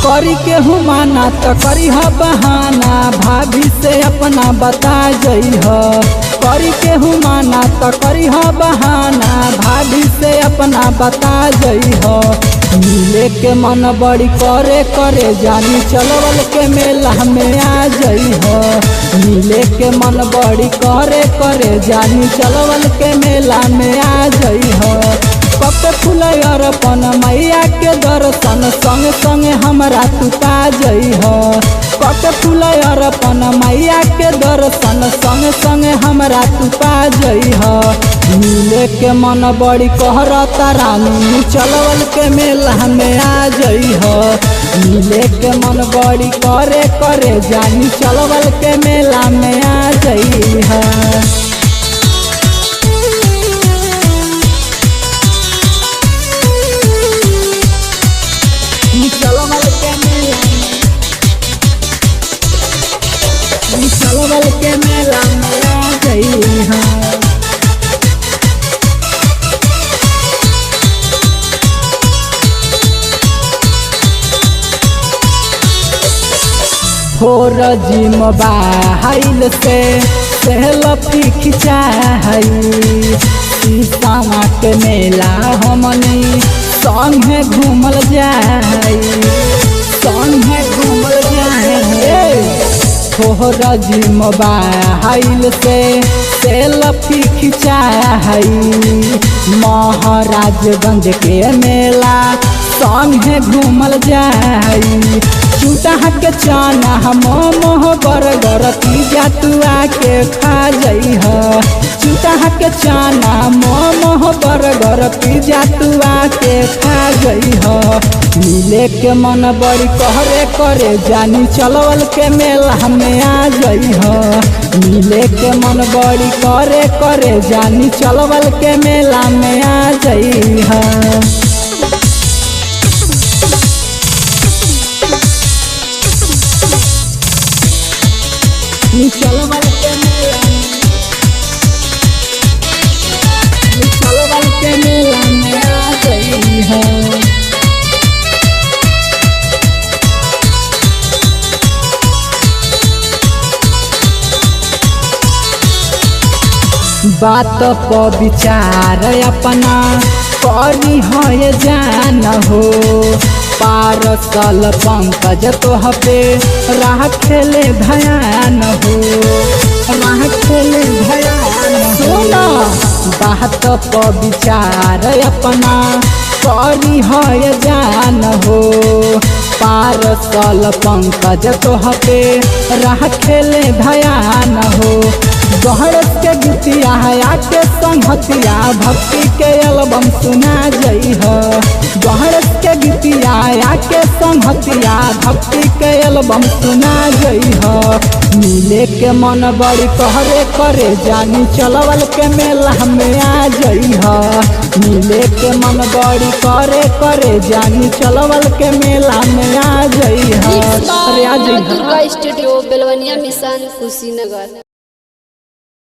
करी केहू माना तो करी ह बहाना, भाभी से अपना बता जई ह। करी केहू माना तो करी ह बहाना, भाभी से अपना बता जई ह। मिले के मन बड़ी करे जानी चलवल के मेला में आ जई ह। मिले के मन बड़ी करे जानी चलवल के मेला में आ जई ह। कके फूल अरपन मैया के दर्शन संग संग हमरा तू पा जई ह। कके फूल अरपन मैया के दर्शन संग संग हमरा तू पा जई ह। मिले के मन बड़ी कहरता रानी चलवल के मेला में आ जई ह। मिले के मन बड़ी करे जानी चलवल के मेला में आ जई ह। चलवल के मेला में आ गई है। हो रजिम बाहिल से सेल्फी खिंचाई, सीतामा के मेला हमनी संगे घूमल जाई, संगे घूमल जाई। हो रजिम बाहिल से सेल्फी खिंचाई, महाराजगंज के मेला संगे घूमल जाई। चूटा के चाना मोह बरगर पिज्जा तू आके खा जई ह। चूटा के चाना मोह बरगर पिज्जा तू आके खा जई ह। मिले के मन बड़ी करे जानी चलवल के मेला में आ जई ह। मिले के मन बड़ी करे जानी चलवल के मेला में आ जई ह। चलवल के मेला में आ गई है। बात पर विचार अपना करी है जान हो, पारसल पंकज तोह पे राह खेले ध्यान हो, राह खेले ध्यान सुना। बात पर विचार अपना करी है जान हो, पारसल पंकज तोह पे राह खेले ध्यान हो। गहरस के गीतिया आके संहतिया भक्ति के एल्बम सुना जई ह। गहरस के गीतिया आके संहतिया भक्ति के एल्बम सुना जई ह। मिले के मन बड़ी करे जानी चलवल के मेला में आ जई ह। मिले के मन बड़ी करे जानी चलवल के मेला में आ जई ह। Durga studio Belwaniya mission Kushinagar.